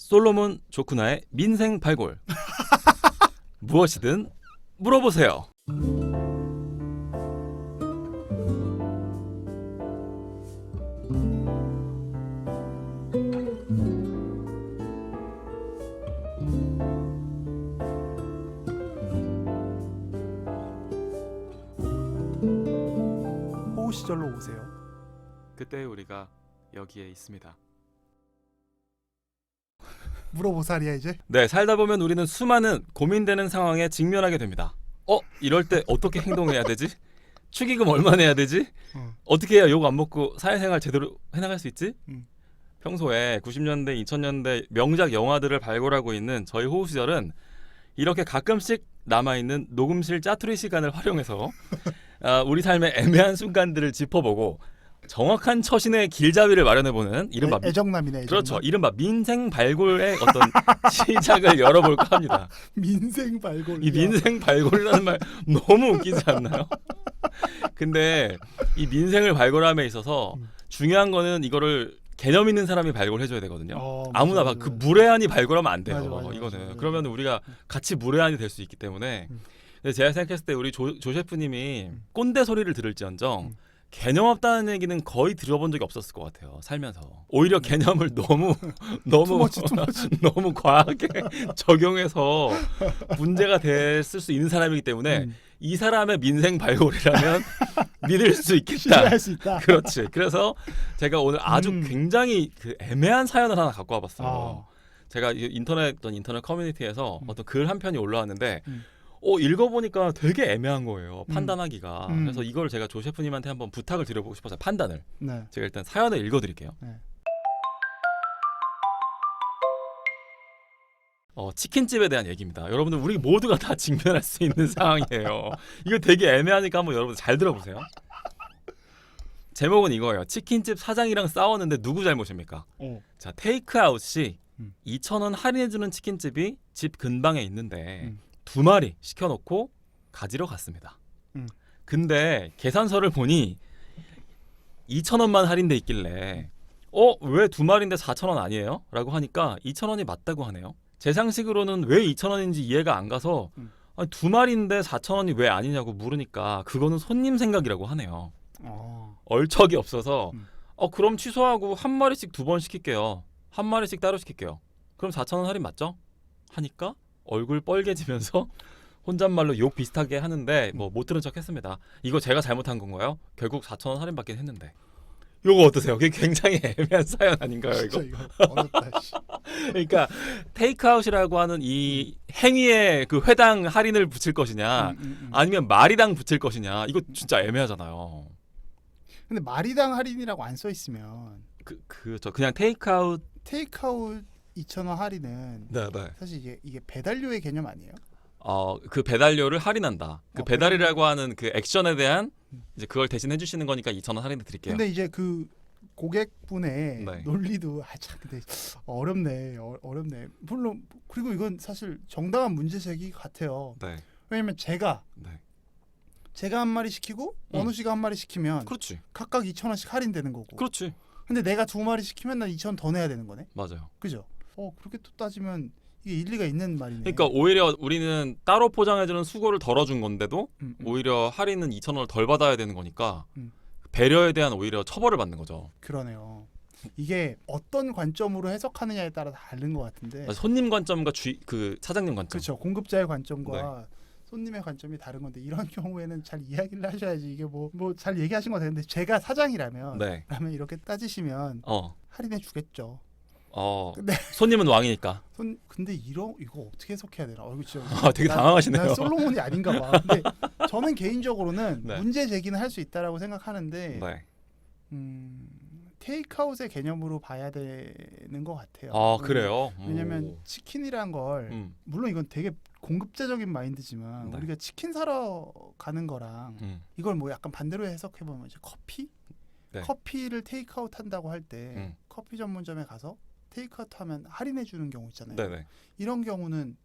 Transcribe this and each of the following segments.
솔로몬 조쿠나의 민생 발골. 무엇이든 물어보세요. 호우 시절로 오세요. 그때 우리가 여기에 있습니다. 물어보살이야 이제. 네, 살다 보면 우리는 수많은 고민되는 상황에 직면하게 됩니다. 이럴 때 어떻게 행동해야 되지? 축의금 얼마 내야 되지? 어떻게 해야 욕 안 먹고 사회생활 제대로 해나갈 수 있지? 평소에 90년대, 2000년대 명작 영화들을 발굴하고 있는 저희 호우 시절은 이렇게 가끔씩 남아있는 녹음실 짜투리 시간을 활용해서 우리 삶의 애매한 순간들을 짚어보고 정확한 처신의 길잡이를 마련해보는 이른바 애정남이네. 애정남. 그렇죠. 이른바 민생 발굴의 어떤 시작을 열어볼까 합니다. 민생 발골. 이 민생 발굴이라는 말 너무 웃기지 않나요? 근데 이 민생을 발굴함에 있어서 중요한 거는 이거를 개념 있는 사람이 발굴해줘야 되거든요. 아무나 막 그 무례한이 발굴하면 안 돼요. 이거는 그러면 우리가 같이 무례한이 될 수 있기 때문에. 근데 제가 생각했을 때 우리 조 셰프님이 꼰대 소리를 들을지언정 개념 없다는 얘기는 거의 들어본 적이 없었을 것 같아요. 살면서 오히려 개념을 너무 투머치. 너무 과하게 적용해서 문제가 됐을 수 있는 사람이기 때문에 이 사람의 민생 발골이라면 믿을 수 있겠다. 신뢰할 수 있다. 그렇지. 그래서 제가 오늘 아주 굉장히 그 애매한 사연을 하나 갖고 와봤어요. 제가 인터넷 커뮤니티에서 어떤 글 한 편이 올라왔는데 읽어보니까 되게 애매한 거예요. 판단하기가. 그래서 이걸 제가 조 셰프님한테 한번 부탁을 드려보고 싶어서 판단을. 네. 제가 일단 사연을 읽어드릴게요. 네. 치킨집에 대한 얘기입니다. 여러분들 우리 모두가 다 직면할 수 있는 상황이에요. 이거 되게 애매하니까 한번 여러분들 잘 들어보세요. 제목은 이거예요. 치킨집 사장이랑 싸웠는데 누구 잘못입니까? 자, 테이크아웃이 2,000원 할인해주는 치킨집이 집 근방에 있는데 2마리 시켜놓고 가지러 갔습니다. 근데 계산서를 보니 2,000원만 할인돼 있길래 왜 2마리인데 4,000원 아니에요? 라고 하니까 2,000원이 맞다고 하네요. 제 상식으로는 왜 2,000원인지 이해가 안 가서 아니, 2마리인데 4,000원이 왜 아니냐고 물으니까 그거는 손님 생각이라고 하네요. 얼척이 없어서 그럼 취소하고 한 마리씩 2번 시킬게요. 한 마리씩 따로 시킬게요. 그럼 4,000원 할인 맞죠? 하니까 얼굴 뻘개지면서 혼잣말로 욕 비슷하게 하는데 못 들은 척 했습니다. 이거 제가 잘못한 건가요? 결국 4,000원 할인 받긴 했는데. 요거 어떠세요? 그게 굉장히 애매한 사연 아닌가요, 이거? 이거 어렵다. 그러니까 테이크아웃이라고 하는 이 행위에 그 회당 할인을 붙일 것이냐 아니면 말이당 붙일 것이냐 이거 진짜 애매하잖아요. 근데 마리당 할인이라고 안 써 있으면 그냥 테이크아웃 2,000원 할인은 네. 사실 이게 배달료의 개념 아니에요? 그 배달료를 할인한다. 그 배달이라고 하는 그 액션에 대한 이제 그걸 대신 해주시는 거니까 2,000원 할인해 드릴게요. 근데 이제 그 고객분의 네. 논리도 참 근데 어렵네. 물론 그리고 이건 사실 정당한 문제 제기 같아요. 네. 왜냐면 제가 한 마리 시키고 원우 씨가 한 마리 시키면 그렇지. 각각 2,000원씩 할인되는 거고. 그렇지. 근데 내가 2마리 시키면 난 2,000원 더 내야 되는 거네. 맞아요. 그죠? 그렇게 또 따지면 이게 일리가 있는 말이네. 그러니까 오히려 우리는 따로 포장해주는 수고를 덜어준 건데도 오히려 할인은 2,000원을 덜 받아야 되는 거니까 배려에 대한 오히려 처벌을 받는 거죠. 그러네요. 이게 어떤 관점으로 해석하느냐에 따라 다른 것 같은데. 손님 관점과 그 사장님 관점. 그렇죠. 공급자의 관점과 손님의 관점이 다른 건데 이런 경우에는 잘 이야기를 하셔야지. 이게 뭐 잘 얘기하신 거 같은데 제가 사장이라면 그러면 이렇게 따지시면 할인해 주겠죠. 근데 손님은 왕이니까. 근데 이거 어떻게 해석해야 되나? 이거 진짜 되게 당황하시네요. 난 솔로몬이 아닌가 봐. 근데 저는 개인적으로는 문제 제기는 할 수 있다라고 생각하는데 테이크아웃의 개념으로 봐야 되는 것 같아요. 그래요? 왜냐면 치킨이란 걸 물론 이건 되게 공급자적인 마인드지만 우리가 치킨 사러 가는 거랑 이걸 뭐 약간 반대로 해석해 보면 이제 커피를 테이크아웃 한다고 할 때 커피 전문점에 가서 테이크아웃 하면 할인해 주는 경우 있잖아요. 이런 경우는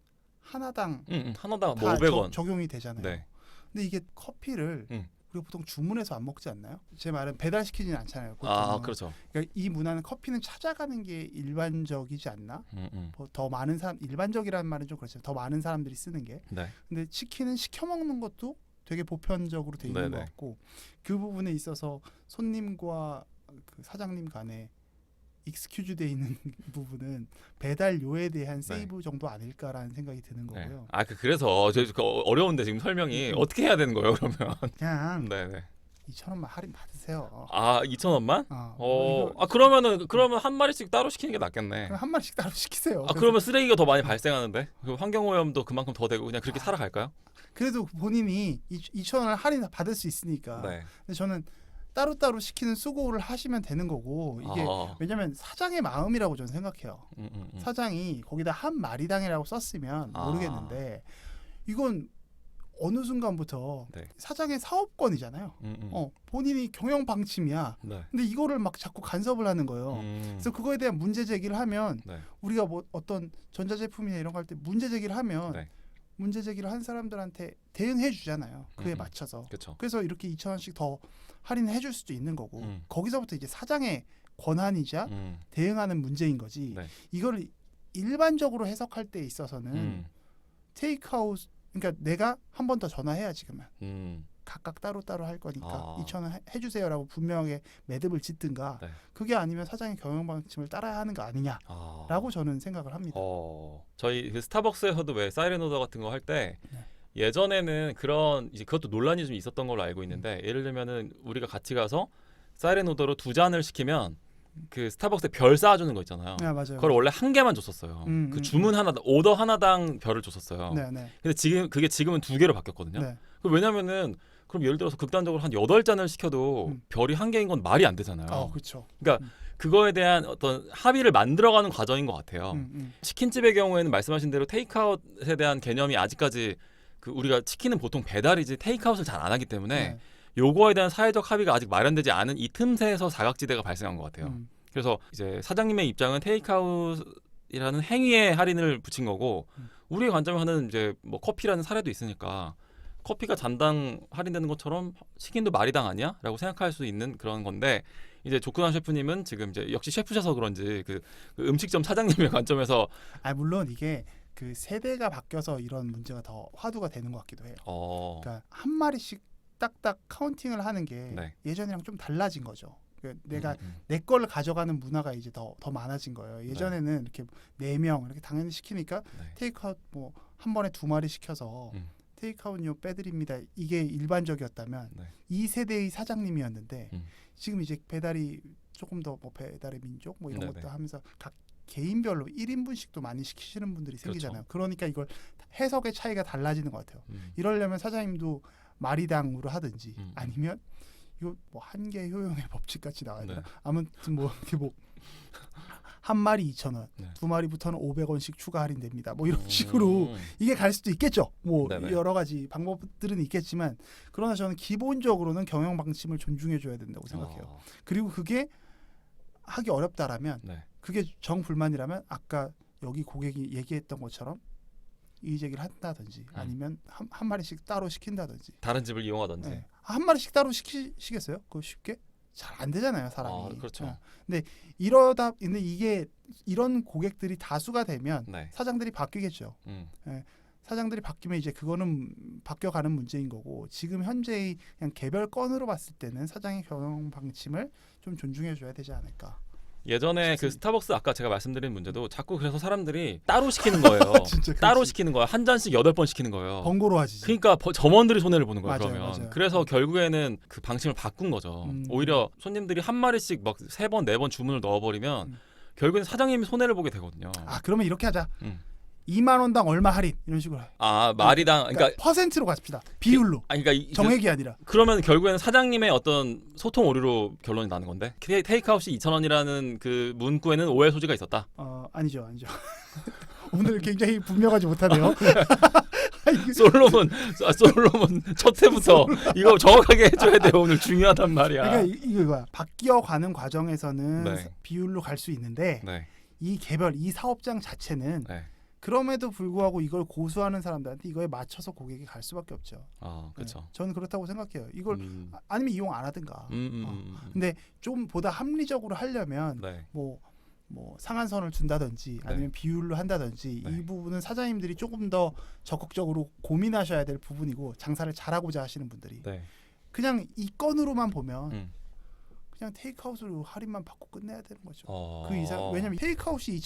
하나당 하나당 다 500원 적용이 되잖아요. 근데 이게 커피를 우리가 보통 주문해서 안 먹지 않나요? 제 말은 배달시키지는 않잖아요. 보통. 아, 그렇죠. 그러니까 이 문화는 커피는 찾아가는 게 일반적이지 않나? 더 많은 사람, 일반적이라는 말은 좀 그렇지만 더 많은 사람들이 쓰는 게. 네. 근데 치킨은 시켜 먹는 것도 되게 보편적으로 돼 있는 네네. 것 같고 그 부분에 있어서 손님과 그 사장님 간에 익스큐즈 돼 있는 부분은 배달료에 대한 세이브 정도 아닐까라는 생각이 드는 거고요. 아, 그래서 어려운데 지금 설명이 어떻게 해야 되는 거예요, 그러면? 그냥 네네. 2,000원만 할인 받으세요. 아, 2,000원만? 이거 그러면 한 마리씩 따로 시키는 게 낫겠네. 그럼 한 마리씩 따로 시키세요. 아, 그러면 쓰레기가 더 많이 발생하는데? 그 환경오염도 그만큼 더 되고 그냥 그렇게 살아갈까요? 그래도 본인이 2,000원을 할인 받을 수 있으니까. 네. 근데 저는 따로따로 시키는 수고를 하시면 되는 거고 이게 왜냐면 사장의 마음이라고 저는 생각해요. 사장이 거기다 한 마리당이라고 썼으면 모르겠는데 이건 어느 순간부터 네. 사장의 사업권이잖아요. 본인이 경영 방침이야. 네. 근데 이거를 막 자꾸 간섭을 하는 거예요. 그래서 그거에 대한 문제 제기를 하면 네. 우리가 뭐 어떤 전자제품이나 이런 거 할 때 문제 제기를 하면 네. 문제 제기를 한 사람들한테 대응해 주잖아요. 그에 맞춰서. 그쵸. 그래서 이렇게 2,000원씩 더 할인해 줄 수도 있는 거고 거기서부터 이제 사장의 권한이자 대응하는 문제인 거지. 네. 이걸 일반적으로 해석할 때 있어서는 테이크아웃 그러니까 내가 한 번 더 전화해야 지금은 각각 따로따로 할 거니까 2,000원 해주세요라고 분명하게 매듭을 짓든가 네. 그게 아니면 사장의 경영 방침을 따라야 하는 거 아니냐라고 저는 생각을 합니다. 저희 그 스타벅스에서도 왜 사이렌 오더 같은 거 할 때 네. 예전에는 그런 이제 그것도 논란이 좀 있었던 걸로 알고 있는데 예를 들면은 우리가 같이 가서 사이렌 오더로 2잔을 시키면 그 스타벅스에 별 쌓아주는 거 있잖아요. 네, 맞아요. 그걸 원래 한 개만 줬었어요. 그 주문 하나 오더 하나당 별을 줬었어요. 네, 네. 근데 지금은 2개로 바뀌었거든요. 네. 왜냐면은 그럼 예를 들어서 극단적으로 한 8잔을 시켜도 별이 한 개인 건 말이 안 되잖아요. 그렇죠. 그러니까 그거에 대한 어떤 합의를 만들어가는 과정인 것 같아요. 치킨집의 경우에는 말씀하신 대로 테이크아웃에 대한 개념이 아직까지 그 우리가 치킨은 보통 배달이지 테이크아웃을 잘 안 하기 때문에 네. 요거에 대한 사회적 합의가 아직 마련되지 않은 이 틈새에서 사각지대가 발생한 것 같아요. 그래서 이제 사장님의 입장은 테이크아웃이라는 행위에 할인을 붙인 거고 우리의 관점에서는 이제 뭐 커피라는 사례도 있으니까 커피가 잔당 할인되는 것처럼 치킨도 마리당 아니야?라고 생각할 수 있는 그런 건데 이제 조크단 셰프님은 지금 이제 역시 셰프셔서 그런지 그 음식점 사장님의 관점에서 물론 이게 그 세대가 바뀌어서 이런 문제가 더 화두가 되는 것 같기도 해요. 그러니까 한 마리씩 딱딱 카운팅을 하는 게 네. 예전이랑 좀 달라진 거죠. 그러니까 내가 내 걸 가져가는 문화가 이제 더 많아진 거예요. 예전에는 이렇게 4명 이렇게 당연히 시키니까 테이크아웃 뭐 한 번에 2마리 시켜서 테이크아웃요 빼드립니다. 이게 일반적이었다면 이 세대의 사장님이었는데 지금 이제 배달이 조금 더 뭐 배달의 민족 뭐 이런 것도 하면서 각 개인별로 1인분씩도 많이 시키시는 분들이 생기잖아요. 그러니까 이걸 해석의 차이가 달라지는 것 같아요. 이러려면 사장님도 마리당으로 하든지 아니면 이거 뭐 한계 효용의 법칙 같이 나와야 되나? 아무튼 뭐 이렇게 뭐 한 마리 2,000원, 2마리부터는 500원씩 추가 할인됩니다. 뭐 이런 식으로 이게 갈 수도 있겠죠. 뭐 여러 가지 방법들은 있겠지만 그러나 저는 기본적으로는 경영 방침을 존중해 줘야 된다고 생각해요. 그리고 그게 하기 어렵다라면 그게 정불만이라면 아까 여기 고객이 얘기했던 것처럼 이의제기를 한다든지 아니면 한 마리씩 따로 시킨다든지 다른 집을 이용하든지 한 마리씩 따로 시키시겠어요? 그거 쉽게? 잘 안 되잖아요, 사람이. 그렇죠. 근데 이게 이런 고객들이 다수가 되면 사장들이 바뀌겠죠. 사장들이 바뀌면 이제 그거는 바뀌어가는 문제인 거고 지금 현재의 그냥 개별 건으로 봤을 때는 사장의 경영 방침을 좀 존중해 줘야 되지 않을까. 예전에 그 스타벅스 아까 제가 말씀드린 문제도 자꾸 그래서 사람들이 따로 시키는 거예요. 진짜 따로 시키는 거야. 한 잔씩 8번 시키는 거예요. 번거로 하지. 그러니까 점원들이 손해를 보는 거예요. 맞아요, 그러면. 맞아요. 그래서 결국에는 그 방침을 바꾼 거죠. 오히려 손님들이 한 마리씩 막 3번, 4번 주문을 넣어버리면 결국엔 사장님이 손해를 보게 되거든요. 그러면 이렇게 하자. 2만 원당 얼마 할인 이런 식으로. 마리당 그러니까 퍼센트로 가십시다. 비율로. 그러니까 정액이 아니라. 그러면 결국에는 사장님의 어떤 소통 오류로 결론이 나는 건데. 테이크아웃이 2,000원이라는 그 문구에는 오해 소지가 있었다. 아니죠. 오늘 굉장히 분명하지 못하네요. 솔로몬 첫 회부터 이거 정확하게 해줘야 돼요. 오늘 중요하단 말이야. 그러니까 이거 바뀌어가는 과정에서는 비율로 갈 수 있는데 이 개별 이 사업장 자체는 그럼에도 불구하고 이걸 고수하는 사람들한테 이거에 맞춰서 고객이 갈 수밖에 없죠. 그렇죠. 네, 저는 그렇다고 생각해요. 이걸 아니면 이용 안 하든가. 근데 좀 보다 합리적으로 하려면 네. 뭐 상한선을 준다든지 아니면 비율로 한다든지 이 부분은 사장님들이 조금 더 적극적으로 고민하셔야 될 부분이고 장사를 잘하고자 하시는 분들이 그냥 이 건으로만 보면 그냥 테이크아웃으로 할인만 받고 끝내야 되는 거죠. 그 이상 왜냐면 테이크아웃이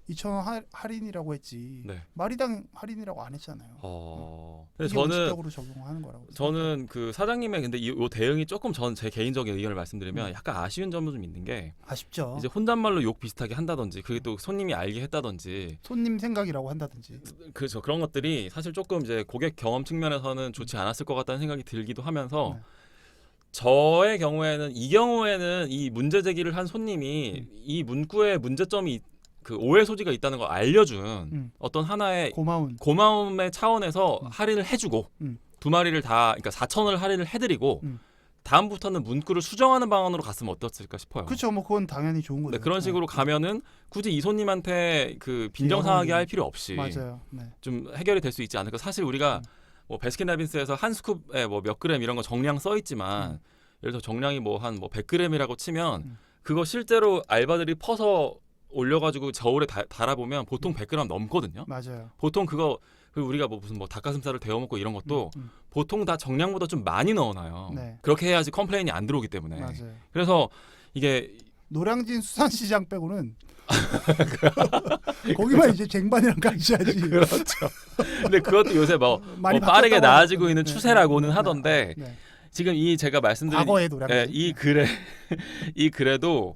2,000원 할인이라고 했지 마리당 할인이라고 안 했잖아요. 근데 원칙적으로 적용하는 거라고. 저는 그 사장님의 근데 이 대응이 조금 제 개인적인 의견을 말씀드리면 약간 아쉬운 점은 좀 있는 게 아쉽죠. 이제 혼잣말로 욕 비슷하게 한다든지 그게 또 손님이 알게 했다든지 손님 생각이라고 한다든지 그렇죠. 그런 것들이 사실 조금 이제 고객 경험 측면에서는 좋지 않았을 것 같다는 생각이 들기도 하면서 저의 경우에는 이 문제 제기를 한 손님이 이 문구에 문제점이 그 오해 소지가 있다는 걸 알려준 어떤 하나의 고마움의 차원에서 할인을 해주고 두 마리를 다 그러니까 4,000원을 할인을 해드리고 다음부터는 문구를 수정하는 방안으로 갔으면 어땠을까 싶어요. 그렇죠. 뭐 그건 당연히 좋은 거죠. 그런 식으로 가면은 굳이 이 손님한테 그 빈정상하게 할 필요 없이 좀 해결이 될 수 있지 않을까. 사실 우리가 뭐 베스킨라빈스에서 한 스쿱에 뭐 몇 그램 이런 거 정량 써 있지만 예를 들어 정량이 뭐 한 100g이라고 치면 그거 실제로 알바들이 퍼서 올려가지고 저울에 달아보면 보통 100g 넘거든요. 맞아요. 보통 그거 우리가 뭐 무슨 뭐 닭가슴살을 데워 먹고 이런 것도 보통 다 정량보다 좀 많이 넣어놔요. 그렇게 해야지 컴플레인이 안 들어오기 때문에. 맞아요. 그래서 이게 노량진 수산시장 빼고는 거기만 이제 쟁반이랑 가셔야지. 그렇죠. 근데 그것도 요새 뭐 빠르게 나아지고 있는 추세라고는 하던데 지금 이 제가 말씀드린 과거의 노량진 이 글에도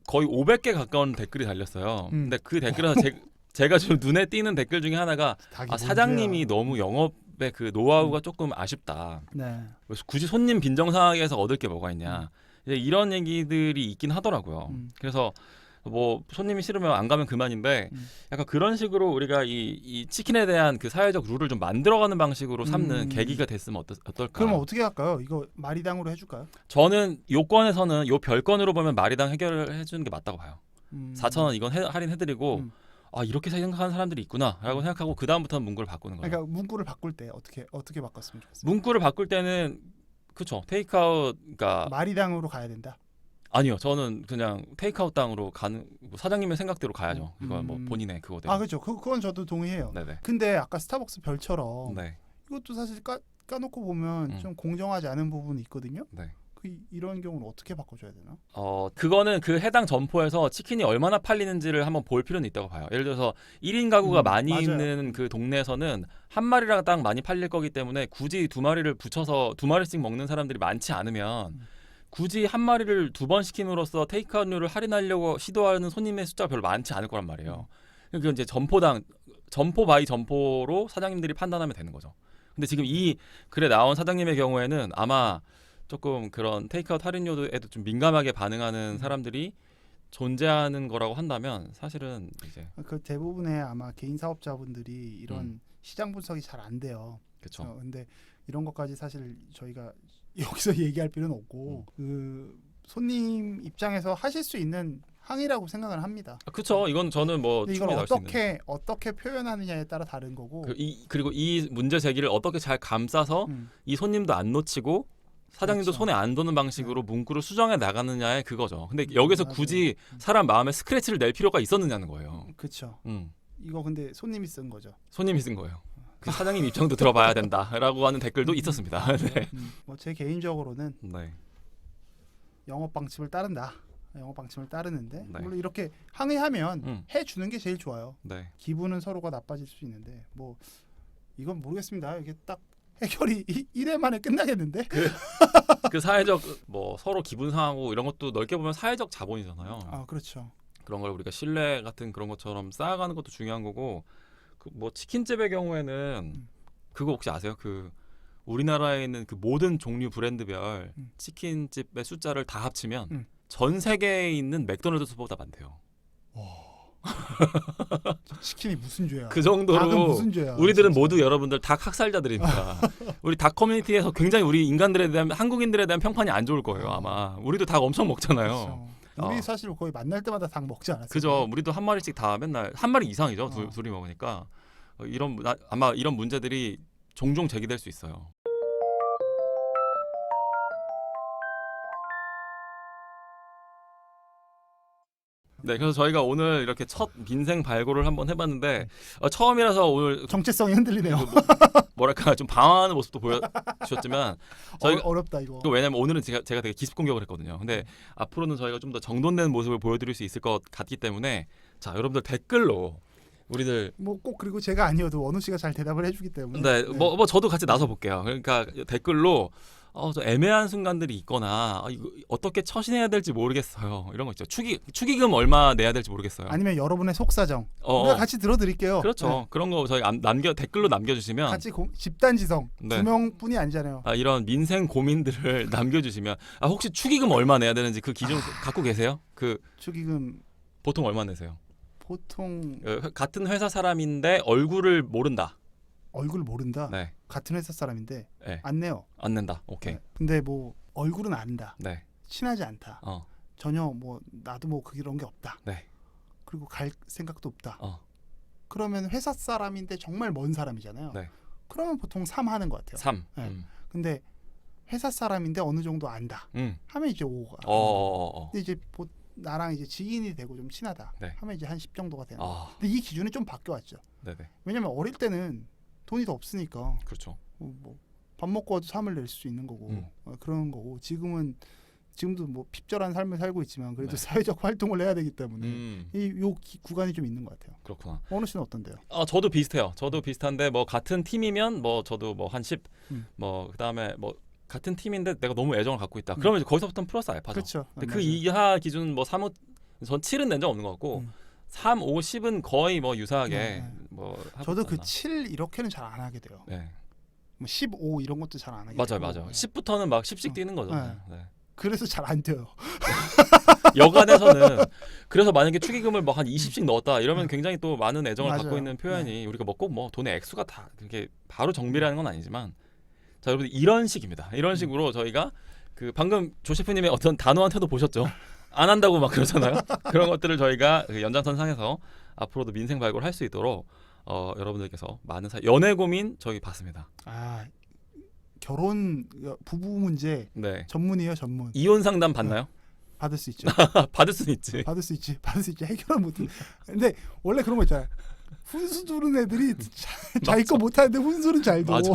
거의 500개 가까운 댓글이 달렸어요. 근데 그 댓글에서 제가 좀 눈에 띄는 댓글 중에 하나가 사장님이 너무 영업의 그 노하우가 조금 아쉽다. 그래서 굳이 손님 빈정상하게 해서 얻을 게 뭐가 있냐. 이제 이런 얘기들이 있긴 하더라고요. 그래서 뭐 손님이 싫으면 안 가면 그만인데 약간 그런 식으로 우리가 이 치킨에 대한 그 사회적 룰을 좀 만들어가는 방식으로 삼는 계기가 됐으면 어떨까? 그럼 어떻게 할까요? 이거 마리당으로 해줄까요? 저는 요건에서는 요 별건으로 보면 마리당 해결을 해주는 게 맞다고 봐요. 4,000원 이건 할인해드리고 이렇게 생각하는 사람들이 있구나라고 생각하고 그 다음부터는 문구를 바꾸는 거예요. 그러니까 문구를 바꿀 때 어떻게 바꿨으면 좋겠어요? 문구를 바꿀 때는 그렇죠. 테이크아웃 그러니까 마리당으로 가야 된다. 아니요, 저는 그냥 테이크아웃 당으로 가는 뭐 사장님의 생각대로 가야죠. 이건 뭐 본인의 그거대로. 그렇죠. 그건 저도 동의해요. 근데 아까 스타벅스 별처럼 이것도 사실 까놓고 보면 좀 공정하지 않은 부분이 있거든요. 이런 경우는 어떻게 바꿔줘야 되나? 그거는 그 해당 점포에서 치킨이 얼마나 팔리는지를 한번 볼 필요는 있다고 봐요. 예를 들어서 1인 가구가 많이 있는 그 동네에서는 한 마리랑 딱 많이 팔릴 거기 때문에 굳이 두 마리를 붙여서 두 마리씩 먹는 사람들이 많지 않으면 굳이 한 마리를 2번 시킴으로써 테이크아웃료를 할인하려고 시도하는 손님의 숫자가 별로 많지 않을 거란 말이에요. 그러니까 이제 점포 바이 점포로 사장님들이 판단하면 되는 거죠. 근데 지금 이 글에 나온 사장님의 경우에는 아마 조금 그런 테이크아웃 할인료에도 좀 민감하게 반응하는 사람들이 존재하는 거라고 한다면 사실은 이제 그 대부분의 아마 개인 사업자분들이 이런 시장 분석이 잘 안 돼요. 그렇죠. 근데 이런 것까지 사실 저희가 여기서 얘기할 필요는 없고 그 손님 입장에서 하실 수 있는 항의라고 생각을 합니다. 그렇죠. 이건 저는 뭐 이걸 어떻게 표현하느냐에 따라 다른 거고. 그리고 이 문제 제기를 어떻게 잘 감싸서 이 손님도 안 놓치고 사장님도 손에 안 도는 방식으로 문구를 수정해 나가느냐의 그거죠. 근데 여기서 굳이 사람 마음에 스크래치를 낼 필요가 있었느냐는 거예요. 그렇죠. 이거 근데 손님이 쓴 거죠. 손님이 쓴 거예요. 그 사장님 입장도 들어봐야 된다라고 하는 댓글도 있었습니다. 뭐 제 개인적으로는 영업 방침을 따른다. 영업 방침을 따르는데 물론 이렇게 항의하면 해주는 게 제일 좋아요. 기분은 서로가 나빠질 수 있는데 뭐 이건 모르겠습니다. 이게 딱 해결이 1회 만에 끝나겠는데? 그 사회적 뭐 서로 기분 상하고 이런 것도 넓게 보면 사회적 자본이잖아요. 그렇죠. 그런 걸 우리가 신뢰 같은 그런 것처럼 쌓아가는 것도 중요한 거고 그 뭐 치킨집의 경우에는 그거 혹시 아세요? 그 우리나라에 있는 그 모든 종류 브랜드별 치킨집의 숫자를 다 합치면 전 세계에 있는 맥도날드스보다 많대요. 치킨이 무슨 죄야? 그 정도로 무슨 죄야, 우리들은 진짜. 모두 여러분들 닭 학살자들입니다. 우리 닭 커뮤니티에서 굉장히 우리 인간들에 대한 한국인들에 대한 평판이 안 좋을 거예요. 아마 우리도 닭 엄청 먹잖아요. 그렇죠. 우리 사실 거의 만날 때마다 닭 먹지 않았어요? 그죠. 우리도 한 마리씩 다 맨날 한 마리 이상이죠. 둘이 먹으니까 아마 이런 문제들이 종종 제기될 수 있어요. 네, 그래서 저희가 오늘 이렇게 첫 민생 발굴을 한번 해봤는데 처음이라서 오늘 정체성이 흔들리네요. 뭐랄까 좀 방황하는 모습도 보여주셨지만 저희가 어렵다 이거. 왜냐면 오늘은 제가 되게 기습 공격을 했거든요. 근데 앞으로는 저희가 좀 더 정돈된 모습을 보여드릴 수 있을 것 같기 때문에 자 여러분들 댓글로 우리들 뭐 꼭 그리고 제가 아니어도 원우 씨가 잘 대답을 해주기 때문에. 네, 뭐 저도 같이 나서 볼게요. 그러니까 댓글로 저 애매한 순간들이 있거나 이거 어떻게 처신해야 될지 모르겠어요. 이런 거 있죠. 축의금 얼마 내야 될지 모르겠어요. 아니면 여러분의 속사정 우리가 같이 들어드릴게요. 그렇죠. 네. 그런 거 저희 댓글로 남겨주시면 같이 집단지성 네. 2명뿐이 아니잖아요. 이런 민생 고민들을 남겨주시면 혹시 축의금 얼마 내야 되는지 그 기준 갖고 계세요? 그 축의금 보통 얼마 내세요? 보통 같은 회사 사람인데 얼굴을 모른다. 얼굴 모른다. 네. 같은 회사 사람인데 네. 안 내요. 안 낸다. 오케이. 네. 근데 뭐 얼굴은 안다. 네. 친하지 않다. 전혀 뭐 나도 뭐 그런 게 없다. 네. 그리고 갈 생각도 없다. 그러면 회사 사람인데 정말 먼 사람이잖아요. 네. 그러면 보통 3 하는 것 같아요. 3. 네. 근데 회사 사람인데 어느 정도 안다. 하면 이제 5가. 근데 이제 나랑 이제 지인이 되고 좀 친하다. 네. 하면 이제 한 10 정도가 되는. 근데 이 기준이 좀 바뀌어왔죠. 네네. 왜냐면 어릴 때는 돈이 더 없으니까. 그렇죠. 뭐 밥 먹고 와도 3을 낼 수 있는 거고 그런 거고 지금도 뭐 핍절한 삶을 살고 있지만 그래도 사회적 활동을 해야 되기 때문에 요 구간이 좀 있는 것 같아요. 그렇구나. 원우 씨는 어떤데요? 저도 비슷해요. 저도 비슷한데 뭐 같은 팀이면 뭐 저도 뭐 한 10, 뭐 그다음에 뭐 같은 팀인데 내가 너무 애정을 갖고 있다. 그러면 이제 거기서부터는 플러스 알파죠. 그렇죠. 근데 그 이하 기준 뭐 3, 5, 전 7은 낸 적 없는 것 같고 3, 5, 10은 거의 뭐 유사하게 뭐 저도 그 7 이렇게는 잘 안 하게 돼요. 네. 뭐 15 이런 것도 잘 안 하게 맞아요, 되고. 맞아요. 10부터는 막 10씩 뛰는 거죠. 네. 그래서 잘 안 뛰어요. 여간에서는 그래서 만약에 축의금을 뭐 한 20씩 넣었다 이러면 굉장히 또 많은 애정을 갖고 있는 표현이 우리가 뭐 꼭 뭐 돈의 액수가 다 그렇게 바로 정비라는 건 아니지만 자 여러분 이런 식입니다. 이런 식으로 저희가 그 방금 조 셰프님의 어떤 단호한 태도 보셨죠? 안 한다고 막 그러잖아요. 그런 것들을 저희가 그 연장선상에서 앞으로도 민생 발굴 할 수 있도록 여러분들께서 많은 연애 고민 저희 받습니다. 결혼 부부 문제 전문이에요, 전문. 이혼 상담 받나요? 받을 수 있죠. 받을 수는 있지. 받을 수 있지. 해결은 못 해. 근데 원래 그런 거 있잖아요. 훈수 두는 애들이 자기 거 못하는데 훈수는 잘 둬. 맞아.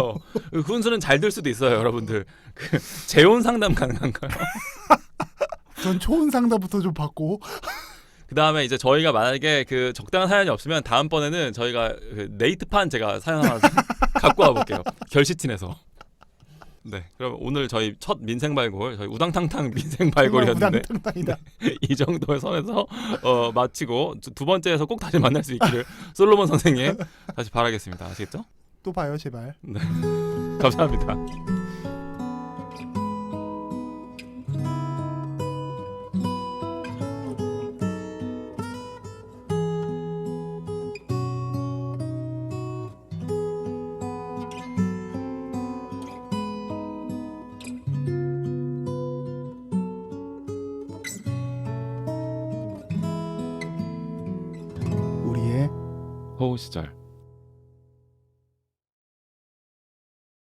훈수는 잘 될 수도 있어요, 여러분들. 그 재혼 상담 가능한가요? 전 초혼 상담부터 좀 받고. 그 다음에 이제 저희가 만약에 그 적당한 사연이 없으면 다음번에는 저희가 그 네이트판 제가 사연 하나 갖고 와볼게요. 결시친에서. 네, 그럼 오늘 저희 첫 민생 발굴, 저희 우당탕탕 민생 발굴이었는데 이 정도의 선에서 마치고 두 번째에서 꼭 다시 만날 수 있기를 솔로몬 선생님 다시 바라겠습니다. 아시겠죠? 또 봐요, 제발. 네, 감사합니다. 호우 시절